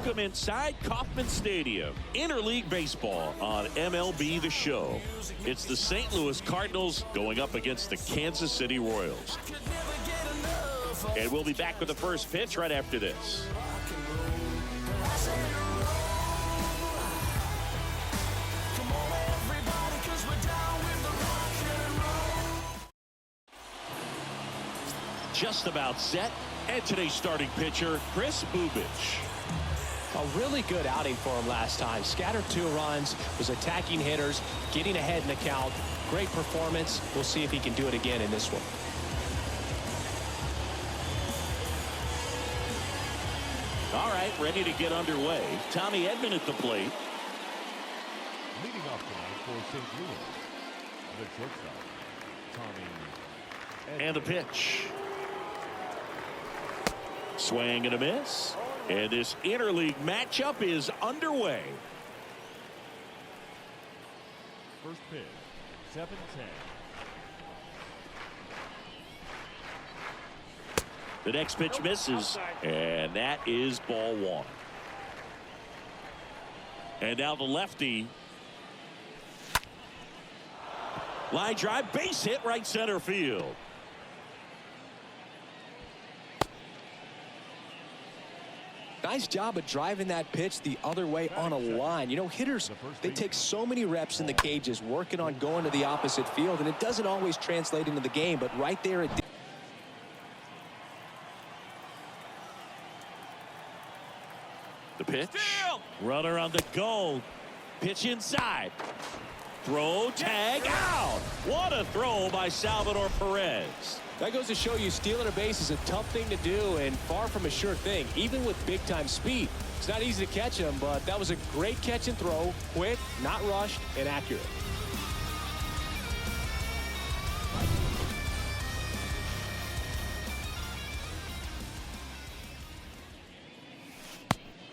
Welcome inside Kauffman Stadium. Interleague baseball on MLB The Show. It's the St. Louis Cardinals going up against the Kansas City Royals. And we'll be back with the first pitch right after this. Just about set. And today's starting pitcher, Chris Bubich. A really good outing for him last time. Scattered 2 runs, was attacking hitters, getting ahead in the count. Great performance. We'll see if he can do it again in this one. All right, ready to get underway. Tommy Edman at the plate. Leading off tonight for St. Louis, the shortstop, Tommy Edman. And the pitch. Swing and a miss. And this interleague matchup is underway. First pitch, 7-10. The next pitch misses, and that is ball 1. And now the lefty. Line drive, base hit, right center field. Nice job of driving that pitch the other way on a line. You know, hitters, they take so many reps in the cages working on going to the opposite field, and it doesn't always translate into the game, but right there it did. The pitch. Runner on the go. Pitch inside. Throw, tag, out. What a throw by Salvador Perez. That goes to show you stealing a base is a tough thing to do and far from a sure thing, even with big-time speed. It's not easy to catch him, but that was a great catch and throw. Quick, not rushed, and accurate.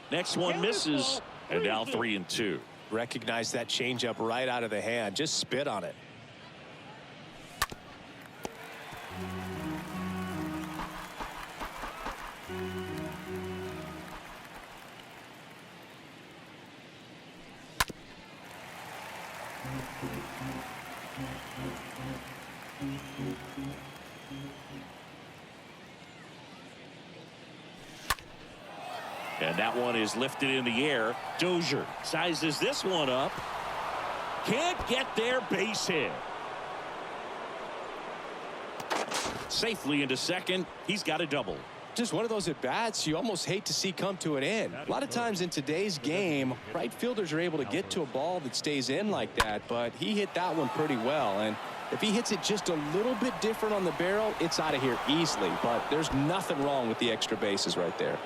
Next one misses, and now 3-2. Recognize that changeup right out of the hand. Just spit on it. And that one is lifted in the air. Dozier sizes this one up. Can't get there, base hit. Safely into second. He's got a double. Just one of those at-bats you almost hate to see come to an end. A lot of times in today's game, right fielders are able to get to a ball that stays in like that, but he hit that one pretty well. And if he hits it just a little bit different on the barrel, it's out of here easily. But there's nothing wrong with the extra bases right there.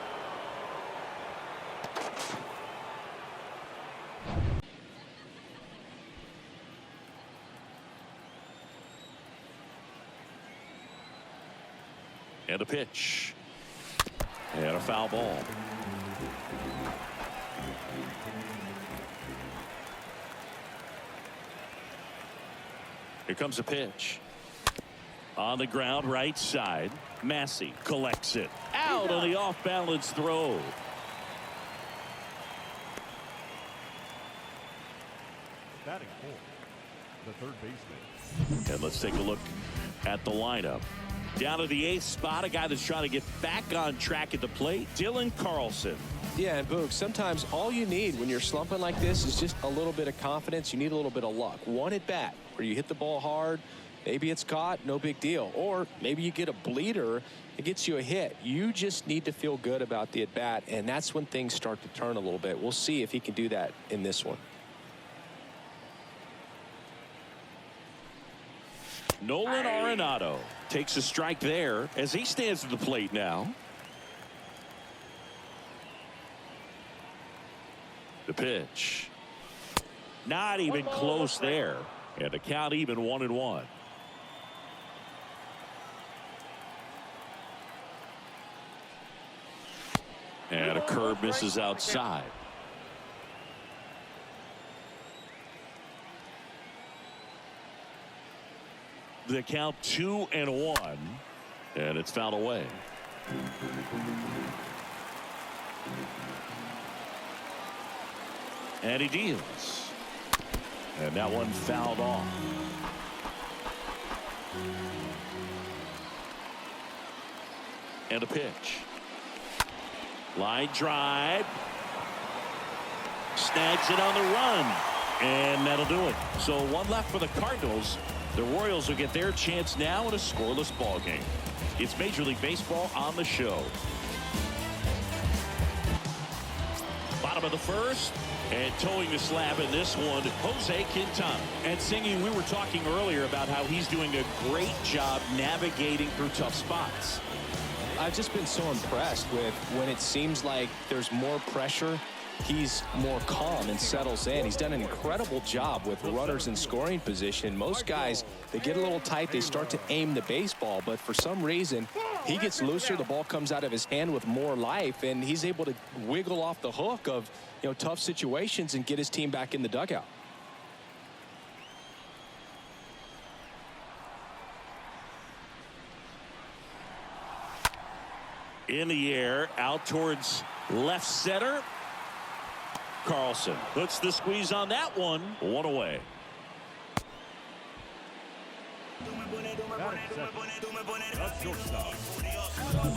And a pitch. And a foul ball. Here comes a pitch. On the ground, right side. Massey collects it. Out on the off-balance throw. Batting for the third baseman. And let's take a look at the lineup. Down to the 8th spot, a guy that's trying to get back on track at the plate, Dylan Carlson. Yeah, and Boog, sometimes all you need when you're slumping like this is just a little bit of confidence. You need a little bit of luck. One at bat where you hit the ball hard, maybe it's caught, no big deal. Or maybe you get a bleeder, it gets you a hit. You just need to feel good about the at bat, and that's when things start to turn a little bit. We'll see if he can do that in this one. Nolan Arenado takes a strike there as he stands at the plate now. The pitch. Not even close there. And the count even 1-1. And a curve misses outside. The count 2-1, and it's fouled away. And he deals. And that one fouled off. And a pitch. Line drive. Snags it on the run. And that'll do it. So one left for the Cardinals. The Royals will get their chance now in a scoreless ball game. It's Major League Baseball on the show. Bottom of the first. And towing the slab in this one, Jose Quintana. And Singy, we were talking earlier about how he's doing a great job navigating through tough spots. I've just been so impressed with when it seems like there's more pressure, he's more calm and settles in. He's done an incredible job with runners in scoring position. Most guys, they get a little tight, they start to aim the baseball, but for some reason, he gets looser, the ball comes out of his hand with more life, and he's able to wiggle off the hook of, you know, tough situations and get his team back in the dugout. In the air, out towards left center. Carlson puts the squeeze on that one. One away.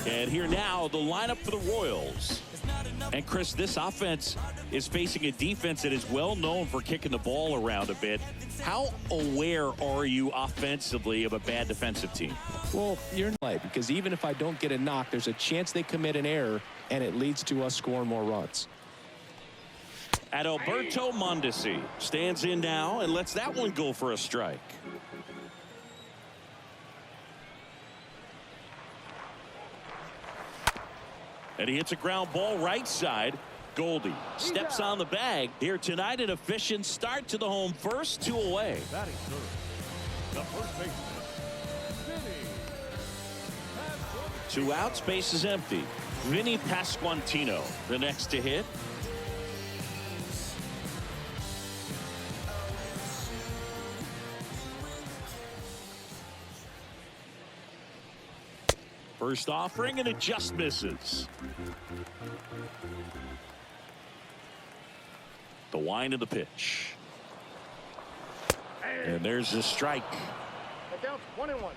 And here now, the lineup for the Royals. And Chris, this offense is facing a defense that is well known for kicking the ball around a bit. How aware are you offensively of a bad defensive team? Well, you're in play because even if I don't get a knock, there's a chance they commit an error and it leads to us scoring more runs. Adalberto Mondesi stands in now and lets that one go for a strike. And he hits a ground ball right side. Goldie steps on the bag here tonight. An efficient start to the home first. 2 away. Batting third, the first baseman, Vinny. 2 outs, base is empty. Vinny Pasquantino, the next to hit. First offering, and it just misses. The wind of the pitch. And there's a strike. That counts 1-1.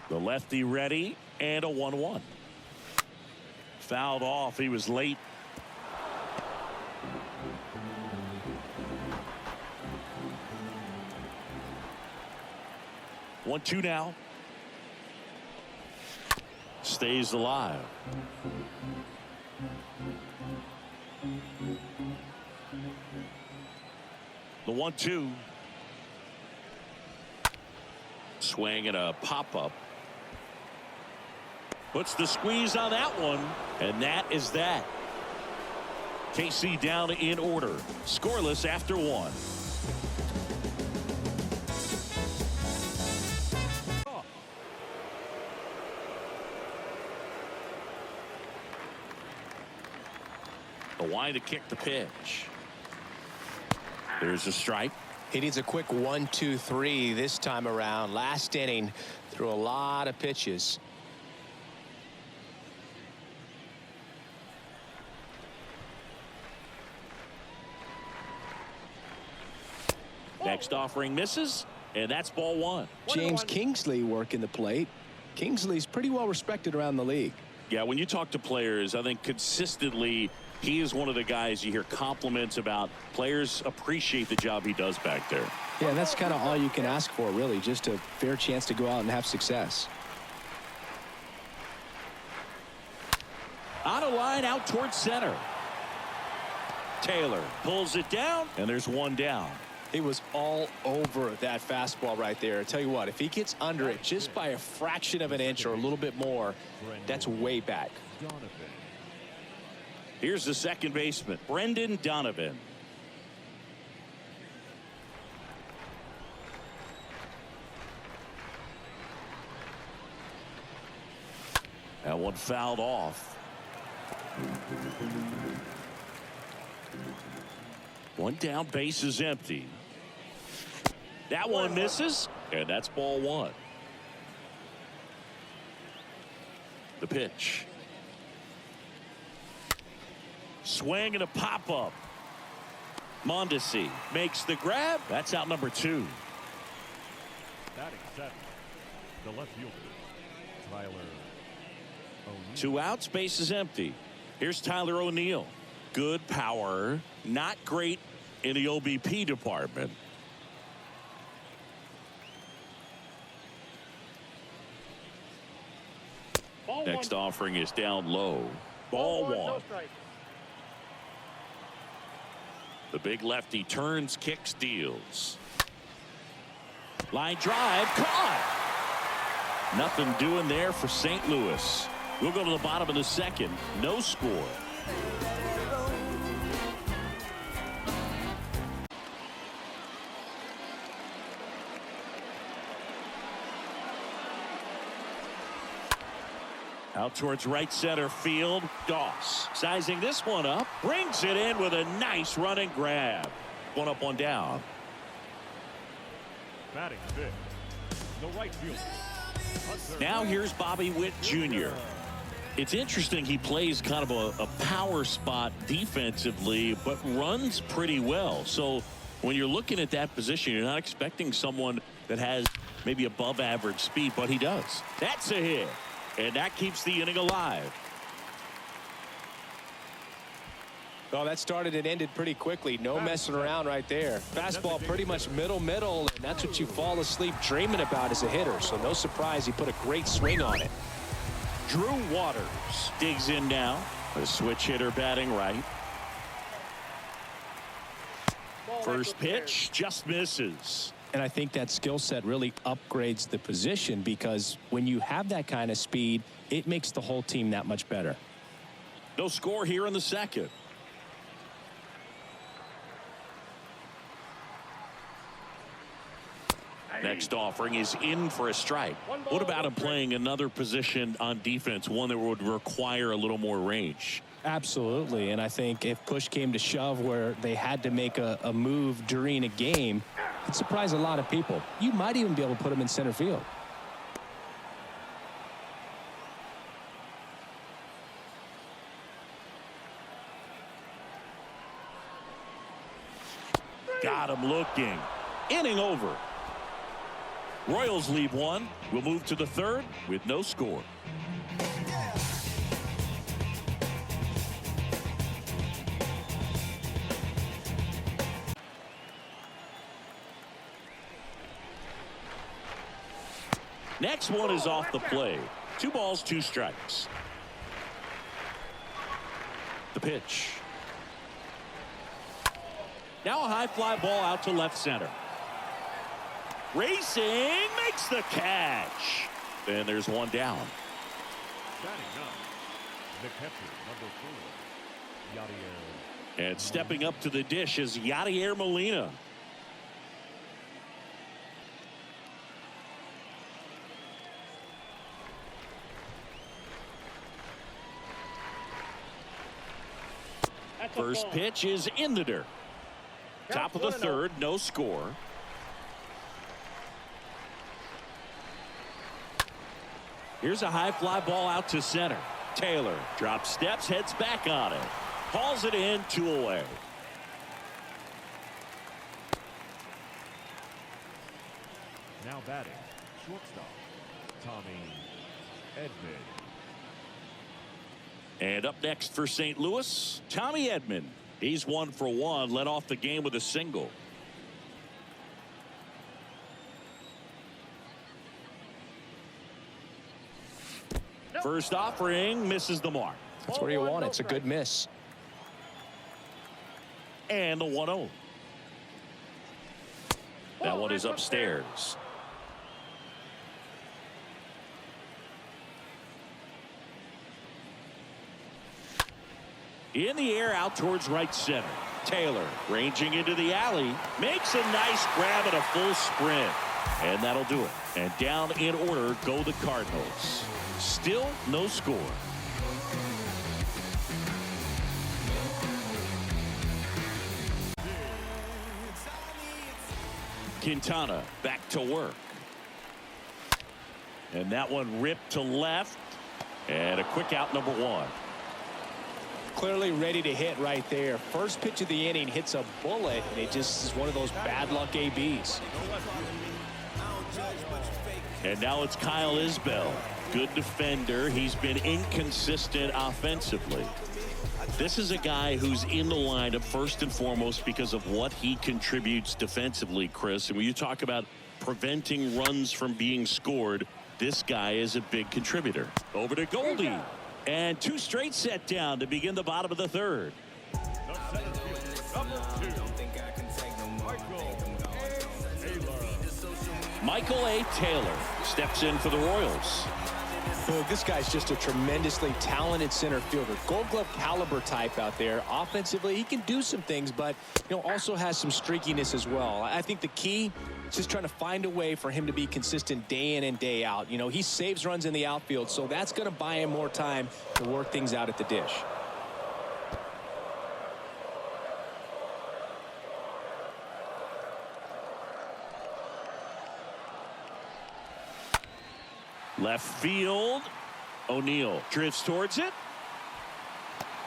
The lefty ready, and a 1-1. Fouled off. He was late. One, 2 now. Stays alive. The 1-2. Swing and a pop-up. Puts the squeeze on that one, and that is that. KC down in order. Scoreless after 1. The wind to kick the pitch. There's a strike. He needs a quick 1-2-3 this time around. Last inning, threw a lot of pitches. Next offering misses, and that's ball 1. James Kingsley working the plate. Kingsley's pretty well respected around the league. Yeah, when you talk to players, I think consistently he is one of the guys you hear compliments about. Players appreciate the job he does back there. Yeah, and that's kind of all you can ask for, really, just a fair chance to go out and have success. On a line out towards center. Taylor pulls it down, and there's 1 down. He was all over that fastball right there. I tell you what, if he gets under it just by a fraction of an inch or a little bit more, that's way back. Here's the second baseman, Brendan Donovan. That one fouled off. One down, base is empty. That one misses, and that's ball 1. The pitch. Swing and a pop-up. Mondesi makes the grab. That's out number 2. Batting seventh, the left fielder, Tyler O'Neill. 2 outs, base is empty. Here's Tyler O'Neill. Good power, not great in the OBP department. Next offering is down low. Ball 1. No strike. The big lefty turns, kicks, deals. Line drive, caught. Nothing doing there for St. Louis. We'll go to the bottom of the 2nd. No score. Out towards right center field. Doss sizing this one up. Brings it in with a nice running grab. 1 up, 1 down. Batting fifth, the right fielder. Now here's Bobby Witt Jr. It's interesting, he plays kind of a power spot defensively, but runs pretty well. So when you're looking at that position, you're not expecting someone that has maybe above average speed, but he does. That's a hit. And that keeps the inning alive. Well, that started and ended pretty quickly. No messing around right there. Fastball pretty much middle, and that's what you fall asleep dreaming about as a hitter. So no surprise he put a great swing on it. Drew Waters digs in now. A switch hitter batting right. First pitch just misses. And I think that skill set really upgrades the position, because when you have that kind of speed, it makes the whole team that much better. No score here in the 2nd. Next offering is in for a strike. What about him playing another position on defense, one that would require a little more range? Absolutely. And I think if push came to shove where they had to make a move during a game, it'd surprise a lot of people. You might even be able to put him in center field. Got him looking. Inning over. Royals leave 1. We'll move to the 3rd with no score. Next one is off the plate. 2 balls, 2 strikes. The pitch. Now a high fly ball out to left center. Racing, makes the catch. And there's 1 down. Batting ninth, the catcher, number 4, Yadier. And stepping up to the dish is Yadier Molina. First pitch is in the dirt. Top of the 3rd, no score. Here's a high fly ball out to center. Taylor drops steps, heads back on it. Hauls it in, 2 away. Now batting, shortstop, Tommy Edman. And up next for St. Louis, Tommy Edman. He's 1 for 1, led off the game with a single. First offering misses the mark. That's where you want it. It's a good miss. And the 1-0. That one is upstairs. In the air out towards right center. Taylor ranging into the alley. Makes a nice grab at a full sprint. And that'll do it. And down in order go the Cardinals. Still no score. Quintana back to work. And that one ripped to left. And a quick out, number 1. clearly ready to hit right there. First pitch of the inning hits a bullet, and it just is one of those bad luck ABs. And now it's Kyle Isbell. Good defender. He's been inconsistent offensively. This is a guy who's in the lineup first and foremost because of what he contributes defensively, Chris. And when you talk about preventing runs from being scored, this guy is a big contributor. Over to Goldie. And 2 straight set down to begin the bottom of the third. Michael A. Taylor steps in for the Royals. Well, this guy's just a tremendously talented center fielder. Gold Glove caliber type out there. Offensively, he can do some things, but also has some streakiness as well. I think the key is just trying to find a way for him to be consistent day in and day out. He saves runs in the outfield, so that's going to buy him more time to work things out at the dish. Left field. O'Neill drifts towards it.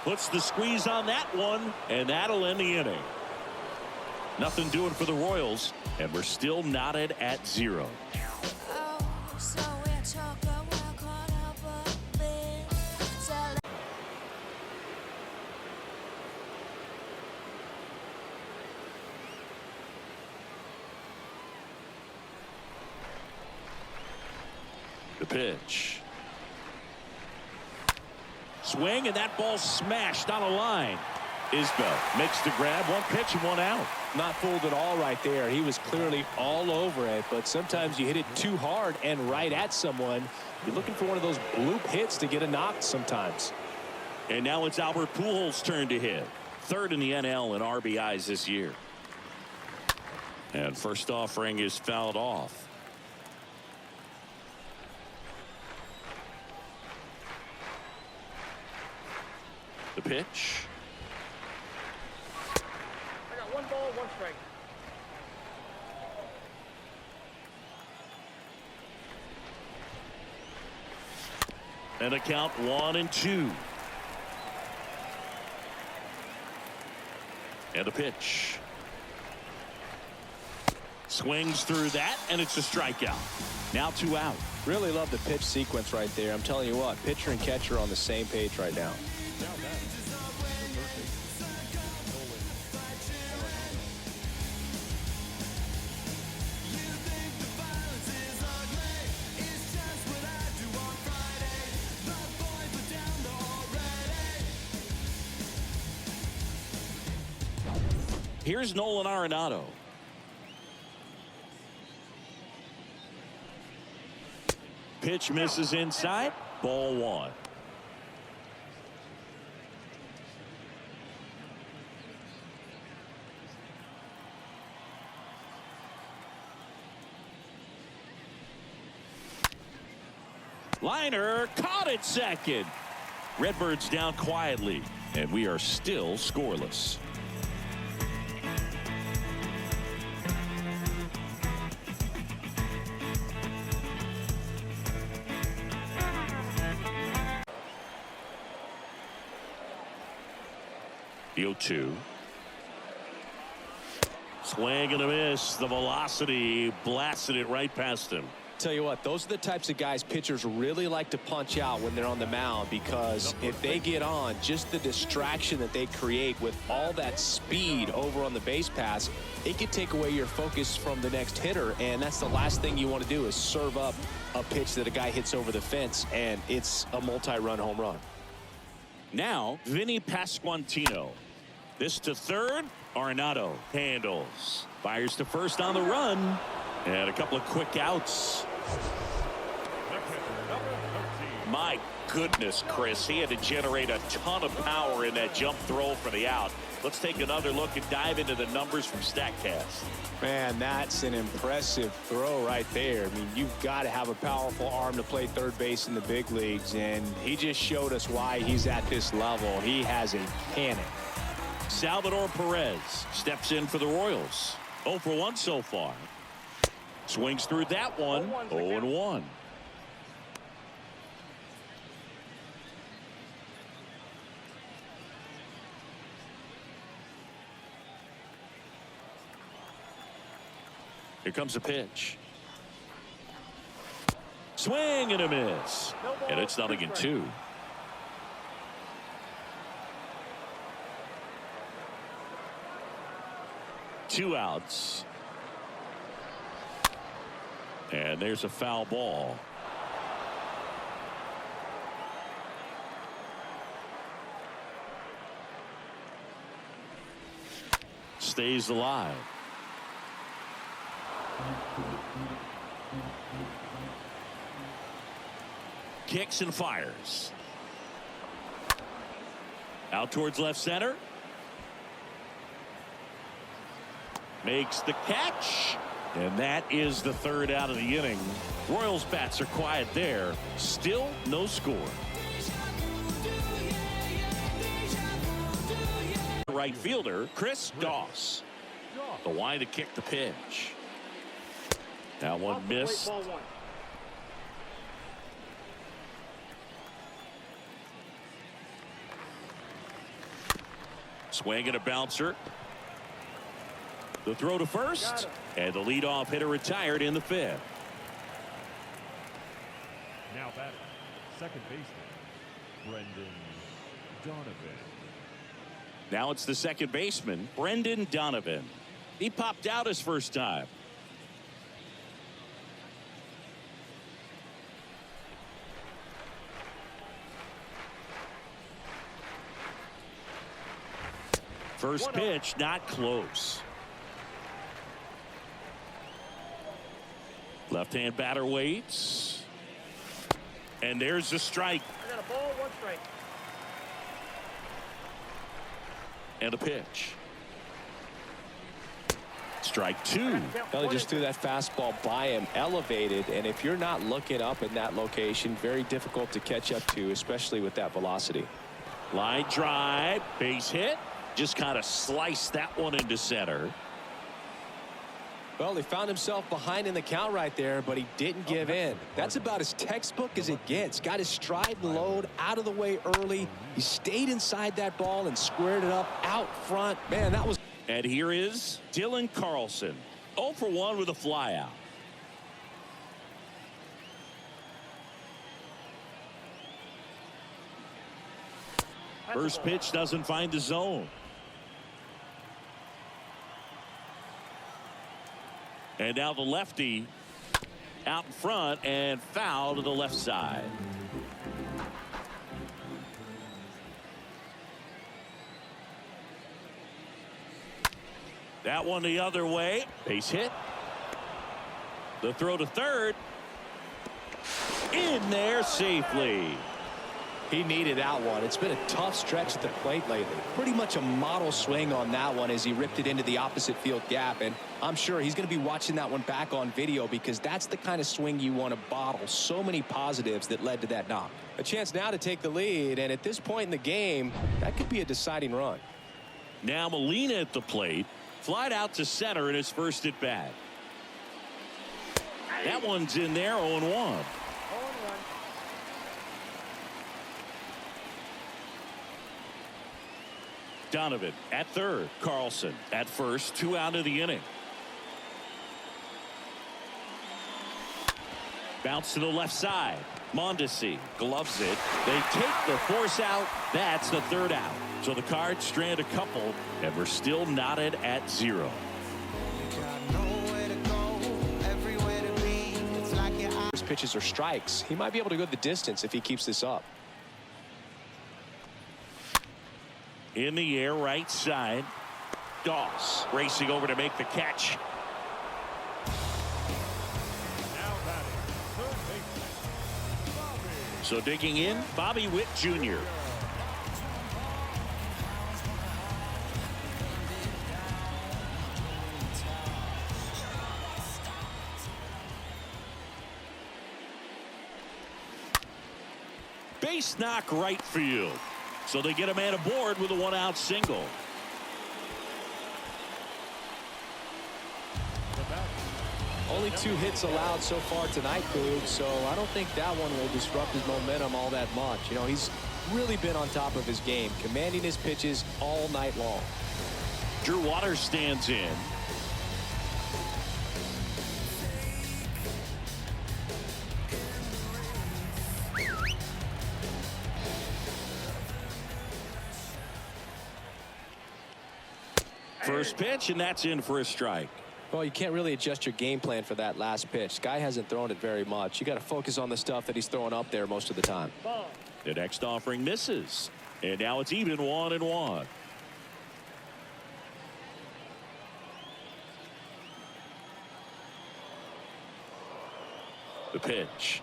Puts the squeeze on that one, and that'll end the inning. Nothing doing for the Royals, and we're still knotted at 0. The pitch. Swing, and that ball smashed on a line. Isbell makes the grab. 1 pitch and 1 out. Not fooled at all right there. He was clearly all over it, but sometimes you hit it too hard and right at someone. You're looking for one of those bloop hits to get a knock sometimes. And now it's Albert Pujols' turn to hit. 3rd in the NL in RBIs this year. And first offering is fouled off. The pitch. I got 1 ball, 1 strike. And a count 1-2. And a pitch. Swings through that, and it's a strikeout. Now 2 out. Really love the pitch sequence right there. I'm telling you what, pitcher and catcher are on the same page right now. Here's Nolan Arenado. Pitch misses inside. Ball 1. Liner caught at second. Redbirds down quietly, and we are still scoreless. The 0-2. Swing and a miss. The velocity blasted it right past him. Tell you what, those are the types of guys pitchers really like to punch out when they're on the mound, because if they get on, just the distraction that they create with all that speed over on the base pass, it could take away your focus from the next hitter, and that's the last thing you want to do is serve up a pitch that a guy hits over the fence, and it's a multi-run home run. Now, Vinny Pasquantino. This to third. Arenado handles. Fires to first on the run. And a couple of quick outs. My goodness, Chris. He had to generate a ton of power in that jump throw for the out. Let's take another look and dive into the numbers from StatCast. Man, that's an impressive throw right there. I mean, you've got to have a powerful arm to play third base in the big leagues, and he just showed us why he's at this level. He has a cannon. Salvador Perez steps in for the Royals. 0 for 1 so far. Swings through that one. 0-1. Here comes a pitch. Swing and a miss. And it's 0-2. 2 outs. And there's a foul ball. Stays alive. Kicks and fires. Out towards left center. Makes the catch. And that is the 3rd out of the inning. Royals bats are quiet there. Still no score. Right fielder Chris Doss. The line to kick the pitch. That one missed. Ball 1. Swing and a bouncer. The throw to first. And the leadoff hitter retired in the 5th. Now batting, second baseman, Brendan Donovan. Now it's the second baseman, Brendan Donovan. He popped out his first time. First pitch, not close. Left-hand batter waits. And there's the strike. I got a ball, 1 strike. And a pitch. Strike 2. Well, he just threw that fastball by him, elevated, and if you're not looking up in that location, very difficult to catch up to, especially with that velocity. Line drive, base hit. Just kind of sliced that one into center. Well, he found himself behind in the count right there, but he didn't give in. That's about as textbook as it gets. Got his stride and load out of the way early. He stayed inside that ball and squared it up out front. Man, that was... And here is Dylan Carlson. 0 for 1 with a flyout. First pitch doesn't find the zone. And now the lefty out in front and foul to the left side. That one the other way. Base hit. The throw to third. In there safely. He needed that one. It's been a tough stretch at the plate lately. Pretty much a model swing on that one as he ripped it into the opposite field gap. And I'm sure he's going to be watching that one back on video because that's the kind of swing you want to bottle. So many positives that led to that knock. A chance now to take the lead. And at this point in the game, that could be a deciding run. Now Molina at the plate. Flied out to center in his first at bat. That one's in there, 0-1. Donovan at third. Carlson at first. 2 out of the inning. Bounce to the left side. Mondesi gloves it. They take the force out. That's the 3rd out. So the Cards strand a couple, and we're still knotted at 0. His pitches are strikes. He might be able to go the distance if he keeps this up. In the air, right side. Doss racing over to make the catch. So digging in, Bobby Witt Jr. Base knock right field. So they get a man aboard with a 1-out single. Only 2 hits allowed so far tonight, Boog, so I don't think that one will disrupt his momentum all that much. You know, he's really been on top of his game, commanding his pitches all night long. Drew Waters stands in. First pitch, and that's in for a strike. Well, you can't really adjust your game plan for that last pitch. Guy hasn't thrown it very much. You got to focus on the stuff that he's throwing up there most of the time. Ball. The next offering misses, and now it's even 1-1. The pitch.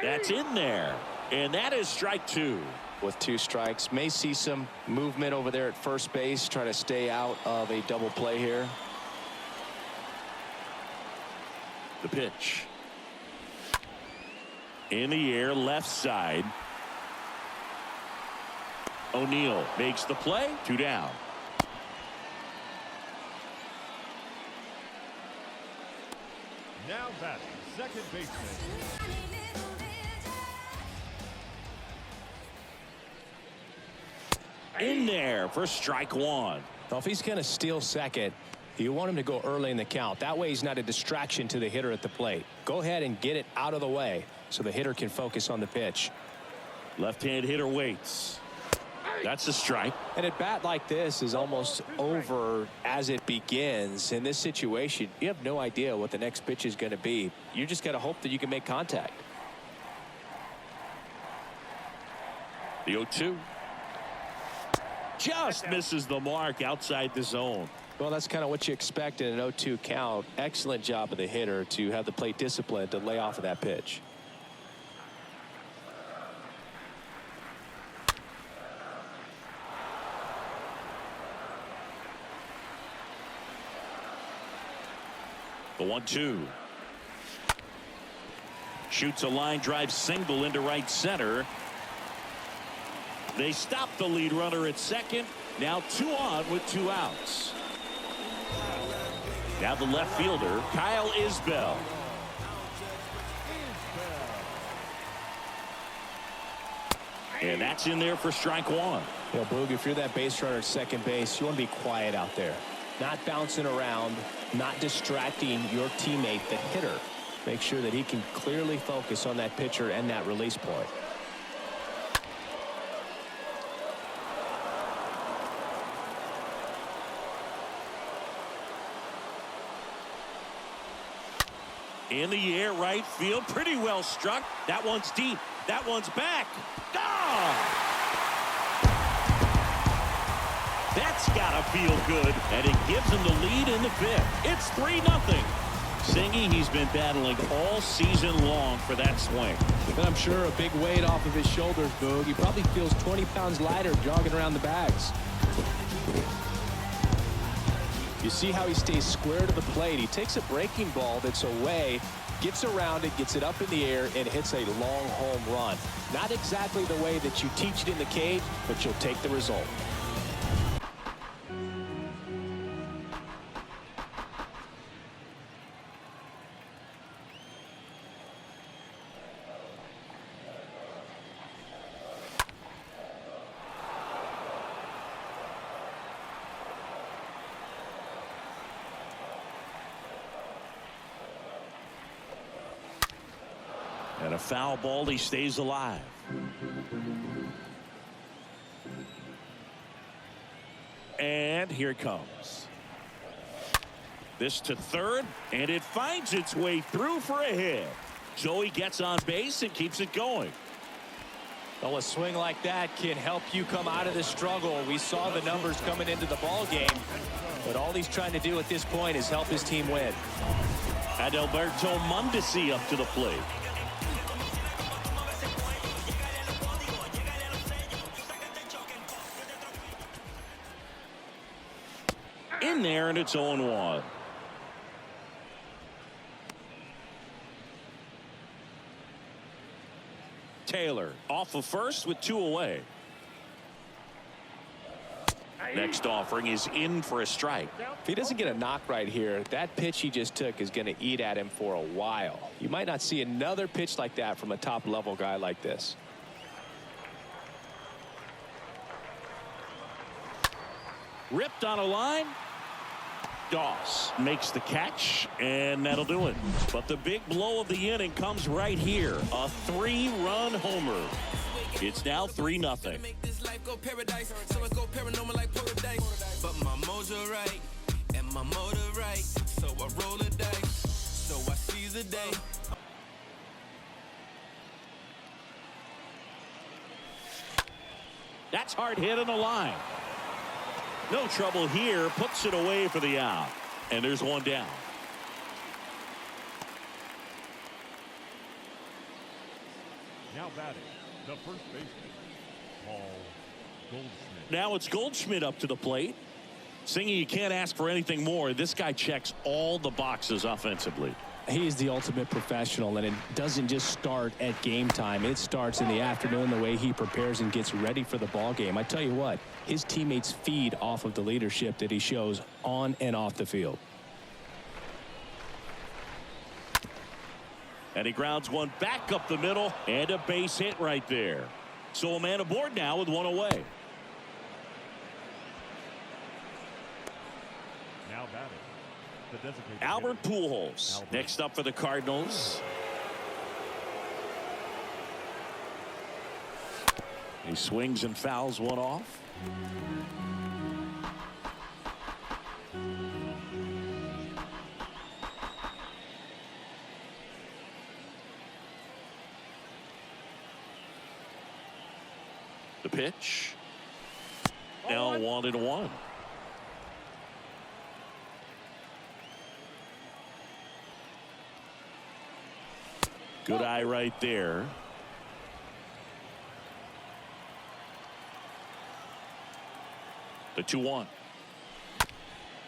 That's in there, and that is strike two. With 2 strikes, may see some movement over there at first base, trying to stay out of a double play here. The pitch. In the air, left side. O'Neill makes the play. 2 down. Now batting, second baseman. In there for strike 1. Well, if he's going to steal second, you want him to go early in the count. That way he's not a distraction to the hitter at the plate. Go ahead and get it out of the way so the hitter can focus on the pitch. Left-hand hitter waits. That's a strike. And at bat like this is almost over as it begins. In this situation, you have no idea what the next pitch is going to be. You just got to hope that you can make contact. The 0-2. Just misses the mark outside the zone. Well, that's kind of what you expect in an 0-2 count. Excellent job of the hitter to have the plate discipline to lay off of that pitch. The 1-2. Shoots a line drive single into right center. They stop the lead runner at second. Now 2 on with 2 outs. Now the left fielder, Kyle Isbell. And that's in there for strike 1. You know, Boog, if you're that base runner at second base, you want to be quiet out there. Not bouncing around, not distracting your teammate, the hitter. Make sure that he can clearly focus on that pitcher and that release point. In the air, right field, pretty well struck. That one's deep. That one's back. Ah! That's gotta feel good, and it gives him the lead in the 5th. It's 3-0. Singy, he's been battling all season long for that swing. And I'm sure a big weight off of his shoulders, Boog. He probably feels 20 pounds lighter jogging around the bags. You see how he stays square to the plate. He takes a breaking ball that's away, gets around it, gets it up in the air, and hits a long home run. Not exactly the way that you teach it in the cage, but you'll take the result. And a foul ball, he stays alive. And here it comes. This to third, and it finds its way through for a hit. So he gets on base and keeps it going. Well, a swing like that can help you come out of this struggle. We saw the numbers coming into the ball game, but all he's trying to do at this point is help his team win. Adalberto Mondesi up to the plate. In there, and it's 0-1. Taylor off of first with 2 away. Next offering is in for a strike. If he doesn't get a knock right here, that pitch he just took is going to eat at him for a while. You might not see another pitch like that from a top level guy like this. Ripped on a line. Doss makes the catch, and that'll do it. But the big blow of the inning comes right here. A 3-run homer. It's now 3-0. life go paradise, so I go paranormal like paradise. But my mojo right, and my motor right, so I roll the dice, so I seize the day. That's hard hit on the line. No trouble here. Puts it away for the out. And there's one down. Now batting, the first baseman, Paul Goldschmidt. Now it's Goldschmidt up to the plate. Singing, you can't ask for anything more. This guy checks all the boxes offensively. He's the ultimate professional, and it doesn't just start at game time. It starts in the afternoon, the way he prepares and gets ready for the ball game. I tell you what, his teammates feed off of the leadership that he shows on and off the field. And he grounds one back up the middle, and a base hit right there. So a man aboard now with one away. Now batting, the designated Albert hitter, Pujols Albert. next up for the Cardinals. He swings and fouls one off. The pitch. Now 1-1. Good eye right there. The 2-1.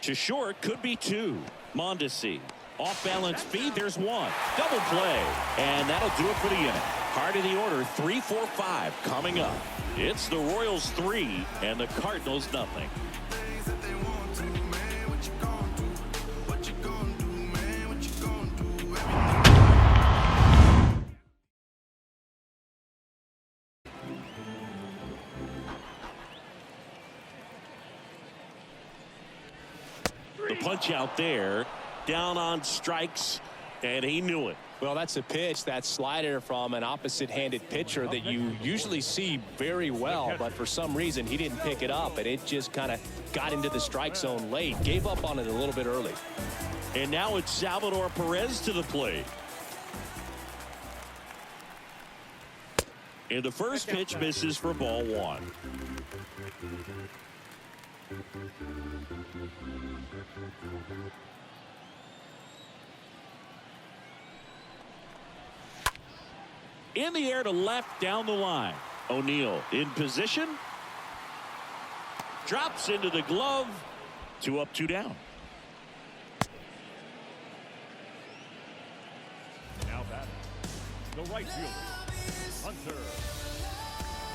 To short, could be two. Mondesi. Off balance feed, there's one. Double play. And that'll do it for the inning. Heart of the order, 3, 4, 5 coming up. It's the Royals 3 and the Cardinals nothing. The punch out there, down on strikes, and he knew it. Well, that's a pitch, that slider from an opposite-handed pitcher that you usually see very well, but for some reason he didn't pick it up, and it just kind of got into the strike zone late. Gave up on it a little bit early. And now it's Salvador Perez to the plate. And the first pitch misses for ball one. In the air to left, down the line. O'Neill in position. Drops into the glove. 2 up, 2 down. Now batting, the right fielder, Hunter.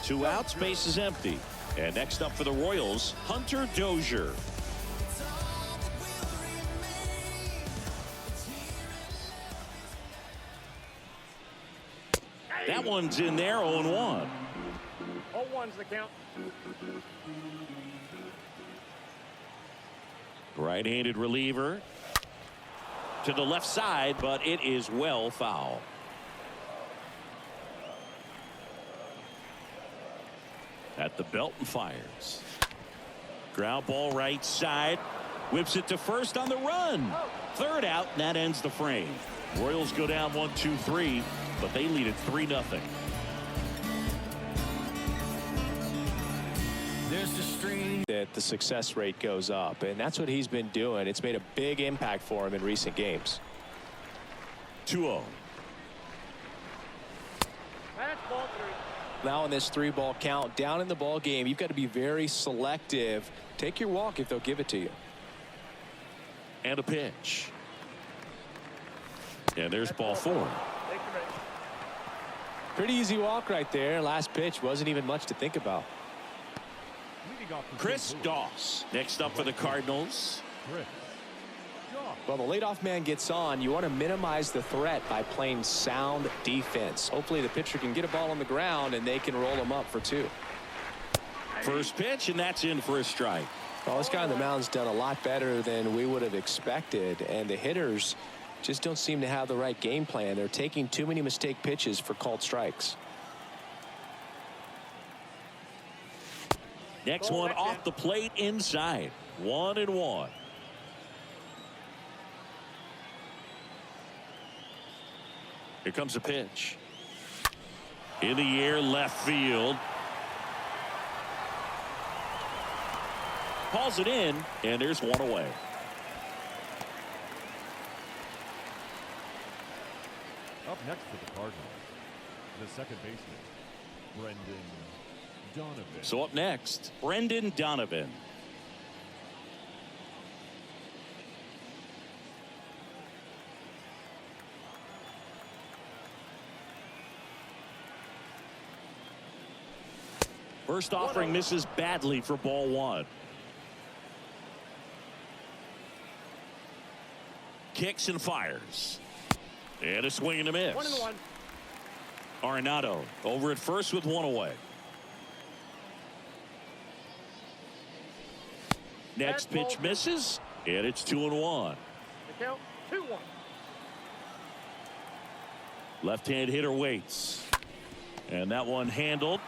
2 outs, base is empty. And next up for the Royals, Hunter Dozier. That one's in there, 0-1. 0-1's the count. Right-handed reliever to the left side, but it is well foul. At the belt and fires. Ground ball right side. Whips it to first on the run. Third out, and that ends the frame. Royals go down 1-2-3, but they lead it 3-0. There's the stream That the success rate goes up, and that's what he's been doing. It's made a big impact for him in recent games. 2-0. That's ball 3. Now in this 3-ball count, down in the ball game, you've got to be very selective. Take your walk if they'll give it to you. And a pitch. And there's ball 4. Take your break. Pretty easy walk right there. Last pitch wasn't even much to think about. Leading off for Chris St. Louis, Doss next up for the Cardinals. Chris Doss. Well, the leadoff man gets on. You want to minimize the threat by playing sound defense. Hopefully the pitcher can get a ball on the ground and they can roll him up for 2. First pitch, and that's in for a strike. Well, this guy on the mound's done a lot better than we would have expected, and the hitters just don't seem to have the right game plan. They're taking too many mistake pitches for called strikes. Next one off the plate inside. 1-1. Here comes a pitch. In the air, left field. Calls it in, and there's one away. Up next for the Cardinals, the second baseman, Brendan Donovan. So up next, Brendan Donovan. First offering misses badly for ball one. Kicks and fires. And a swing and a miss. 1-1. Arenado over at first with one away. Next pitch misses, and it's 2-1. The count 2-1. Left-hand hitter waits. And that one handled.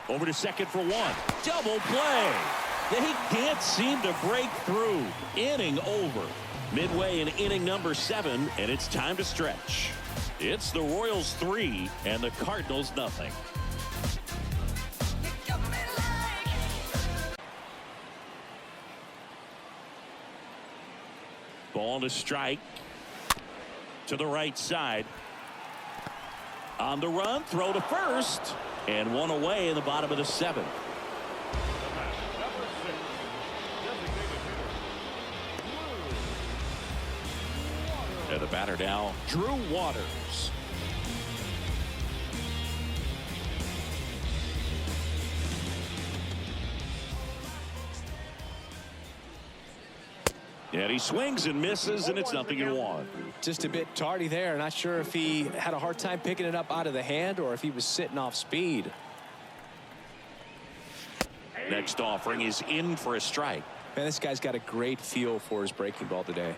Over to second for one. Double play. They can't seem to break through. Inning over. Midway in inning number 7, and it's time to stretch. It's the Royals 3 and the Cardinals nothing. Ball to strike. To the right side. On the run, throw to first. And one away in the bottom of the 7th. Number 6, designated hitter, And the batter now, Drew Waters. And he swings and misses, and it's 0-1. Just a bit tardy there. Not sure if he had a hard time picking it up out of the hand or if he was sitting off speed. Next offering is in for a strike. Man, this guy's got a great feel for his breaking ball today.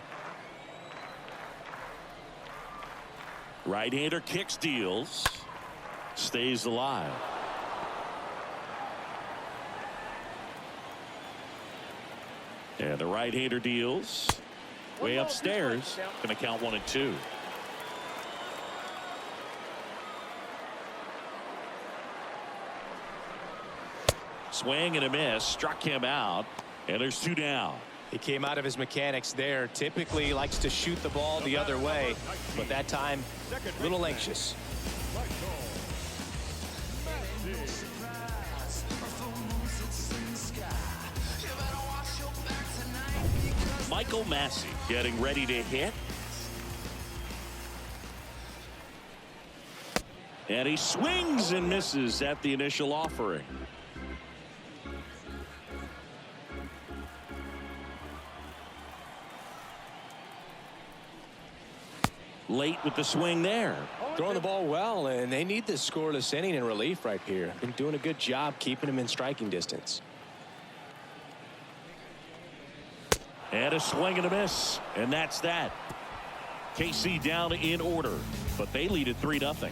Right-hander kicks, deals. Stays alive. And the right-hander deals. Way upstairs. Going to count 1 and 2. Swing and a miss. Struck him out. And there's 2 down. He came out of his mechanics there. Typically likes to shoot the ball the other way, but that time a little anxious. Michael Massey getting ready to hit. And he swings and misses at the initial offering. Late with the swing there. Throwing the ball well, and they need this scoreless inning in relief right here. Been doing a good job keeping him in striking distance. And a swing and a miss. And that's that. KC down in order, but they lead at 3-0.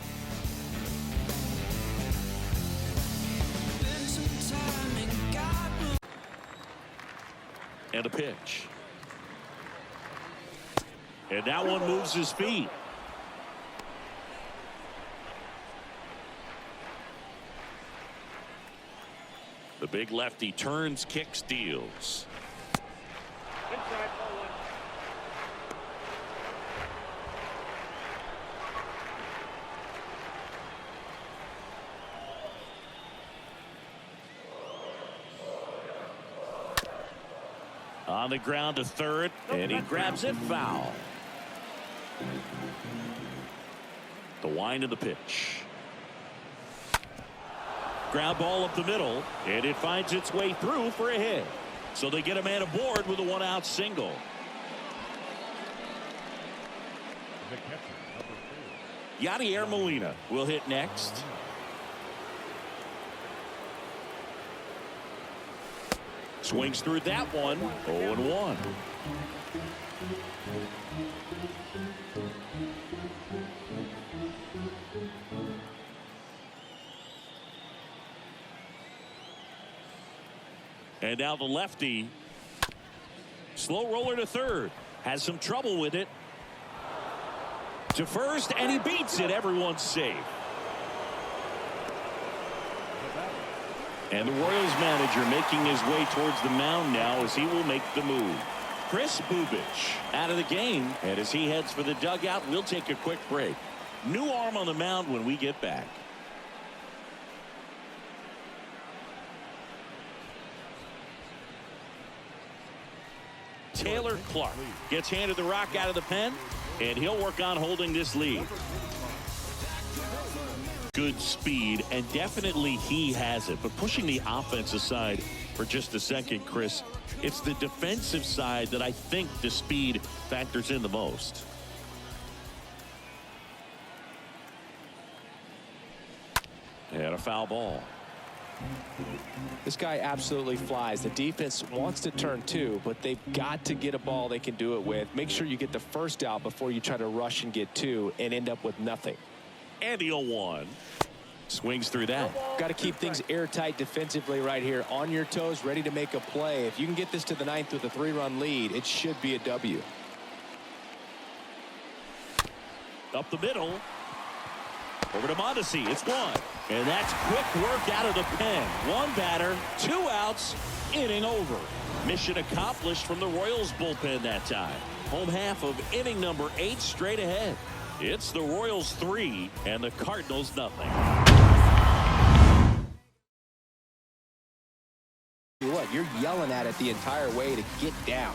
And a pitch. And that one moves his feet. The big lefty turns, kicks, deals. Inside, ball 1. On the ground to third, and he grabs it foul. The wind of the pitch. Ground ball up the middle, and it finds its way through for a hit. So they get a man aboard with a 1-out single. the catcher, number 4. Yadier Molina will hit next. Swings through that one. 0-1. And now the lefty. Slow roller to third. Has some trouble with it. To first, and he beats it. Everyone's safe. And the Royals manager making his way towards the mound now as he will make the move. Chris Bubich out of the game. And as he heads for the dugout, we'll take a quick break. New arm on the mound when we get back. Taylor Clark gets handed the rock out of the pen, and he'll work on holding this lead. Good speed, and definitely he has it. But pushing the offense aside for just a second, Chris, it's the defensive side that I think the speed factors in the most. And a foul ball. This guy absolutely flies. The defense wants to turn two, but they've got to get a ball they can do it with. Make sure you get the first out before you try to rush and get two and end up with nothing. And the 0-1. Swings through that. Got to keep things airtight defensively right here. On your toes, ready to make a play. If you can get this to the ninth with a 3-run lead, it should be a W. Up the middle. Over to Mondesi. It's one. And that's quick work out of the pen. One batter, 2 outs, inning over. Mission accomplished from the Royals bullpen that time. Home half of inning number 8 straight ahead. It's the Royals 3 and the Cardinals nothing. What, you're yelling at it the entire way to get down.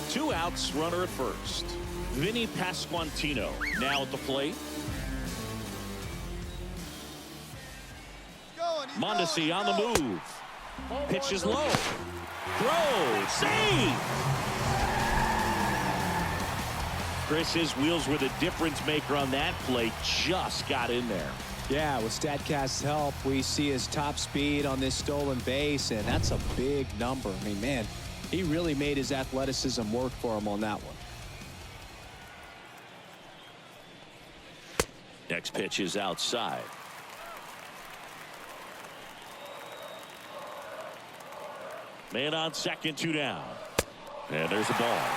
2 outs, runner at first. Vinny Pasquantino now at the plate. Mondesi on the move. Pitches low. Throw. Save. Chris, his wheels were the difference maker on that play. Just got in there. Yeah, with StatCast's help, we see his top speed on this stolen base, and that's a big number. I mean, man, he really made his athleticism work for him on that one. Next pitch is outside. Man on second, 2 down. And there's a ball.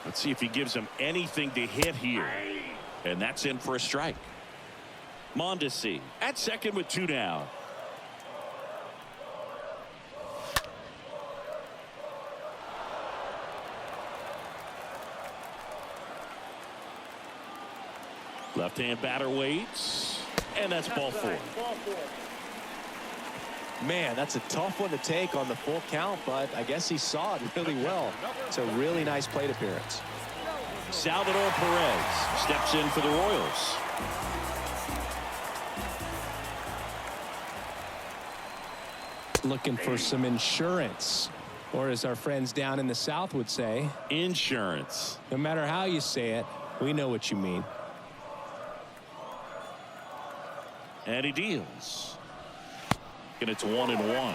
Let's see if he gives him anything to hit here. And that's in for a strike. Mondesi at second with 2 down. Left-hand batter waits. And that's ball 4. Man, that's a tough one to take on the full count, but I guess he saw it really well. It's a really nice plate appearance. Salvador Perez steps in for the Royals. Looking for some insurance, or as our friends down in the South would say, Insurance. no matter how you say it, we know what you mean. And he deals. And it's 1-1.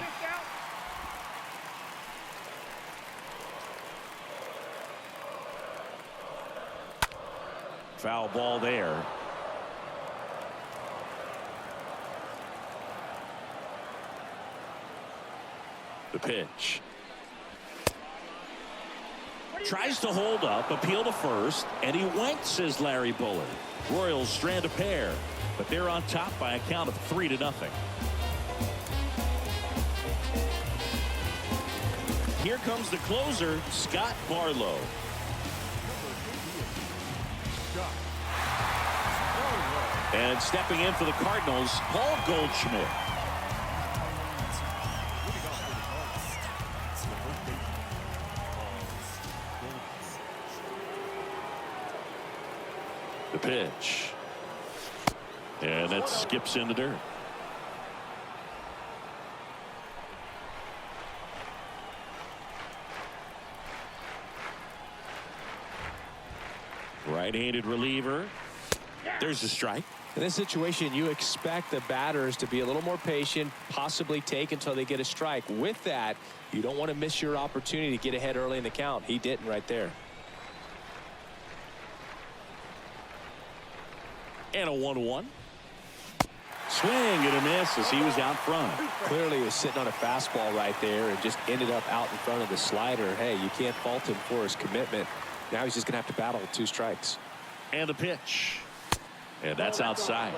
Foul ball there. The pitch. Tries to hold up, appeal to first, and he went, says Larry Bullard. Royals strand a pair, but they're on top by a count of 3-0. Here comes the closer, Scott Barlow. And stepping in for the Cardinals, Paul Goldschmidt. The pitch. And that skips into dirt. Right-handed reliever. There's the strike. In this situation, you expect the batters to be a little more patient, possibly take until they get a strike. With that, you don't want to miss your opportunity to get ahead early in the count. He didn't right there. And a 1-1. Swing and a miss as he was out front. Clearly he was sitting on a fastball right there and just ended up out in front of the slider. Hey, you can't fault him for his commitment. Now he's just going to have to battle with 2 strikes. And the pitch. And that's outside.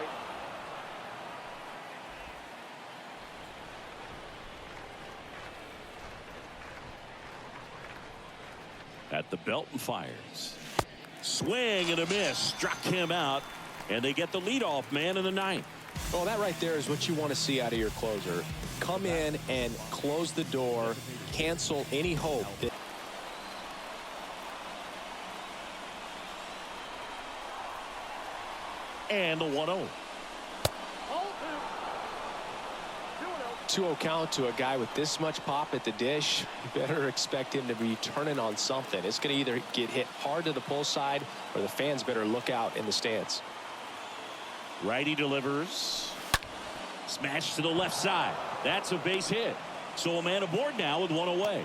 At the belt and fires. Swing and a miss. Struck him out. And they get the leadoff man in the 9th. Well, that right there is what you want to see out of your closer. Come in and close the door. Cancel any hope that and the 1-0. 2-0 count to a guy with this much pop at the dish. You better expect him to be turning on something. It's going to either get hit hard to the pull side or the fans better look out in the stands. Righty delivers. Smash to the left side. That's a base hit. So a man aboard now with 1 away.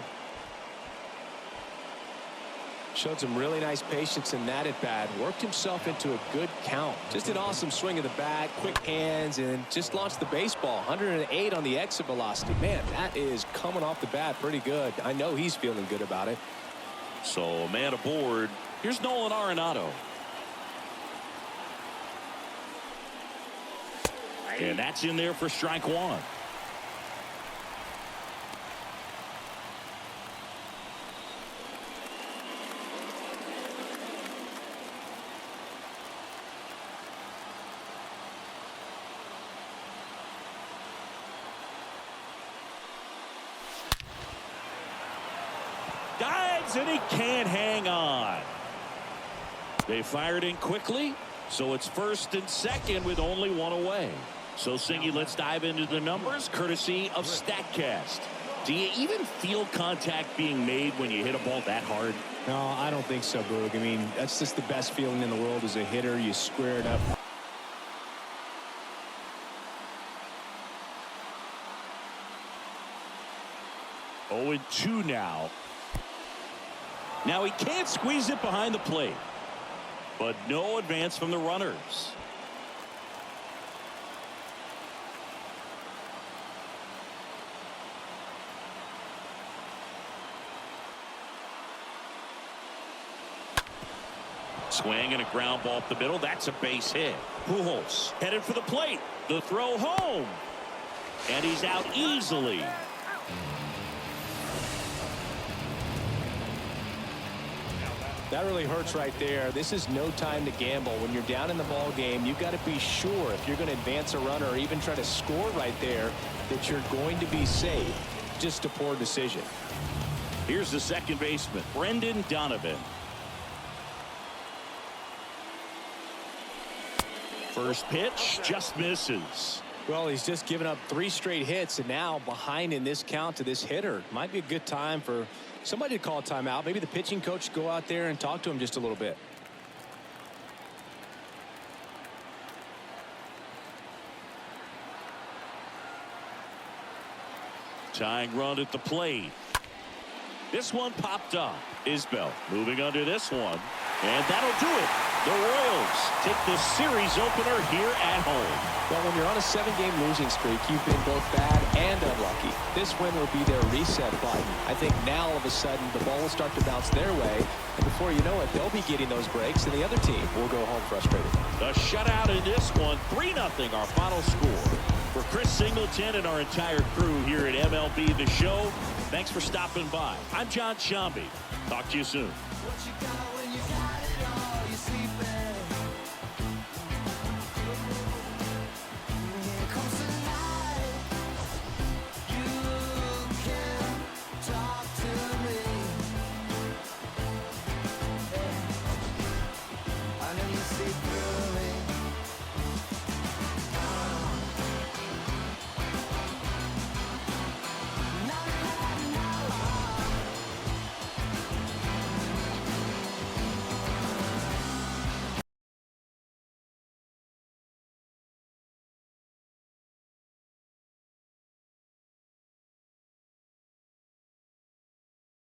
Showed some really nice patience in that at bat. Worked himself into a good count. Just an awesome swing of the bat, quick hands, and just launched the baseball. 108 on the exit velocity. Man, that is coming off the bat pretty good. I know he's feeling good about it. So a man aboard. Here's Nolan Arenado. And that's in there for strike 1. Dives and he can't hang on. They fired in quickly, so it's 1st and 2nd with only 1 away. So, Singy, let's dive into the numbers, courtesy of StatCast. Do you even feel contact being made when you hit a ball that hard? No, I don't think so, Boog. I mean, that's just the best feeling in the world as a hitter. You square it up. Oh, 2 now. Now he can't squeeze it behind the plate. But no advance from the runners. Swing and a ground ball up the middle. That's a base hit. Pujols headed for the plate. The throw home. And he's out easily. That really hurts right there. This is no time to gamble. When you're down in the ball game, you've got to be sure if you're going to advance a runner or even try to score right there that you're going to be safe. Just a poor decision. Here's the second baseman, Brendan Donovan. First pitch just misses. Well, he's just given up 3 straight hits and now behind in this count to this hitter. Might be a good time for somebody to call a timeout. Maybe the pitching coach go out there and talk to him just a little bit. Tying run at the plate. This one popped up. Isbell moving under this one. And that'll do it. The Royals take the series opener here at home. Well, when you're on a 7-game losing streak, you've been both bad and unlucky. This win will be their reset button. I think now all of a sudden the ball will start to bounce their way. And before you know it, they'll be getting those breaks and the other team will go home frustrated. The shutout in this one, 3-0 our final score. For Chris Singleton and our entire crew here at MLB The Show, thanks for stopping by. I'm John Shambi. Talk to you soon.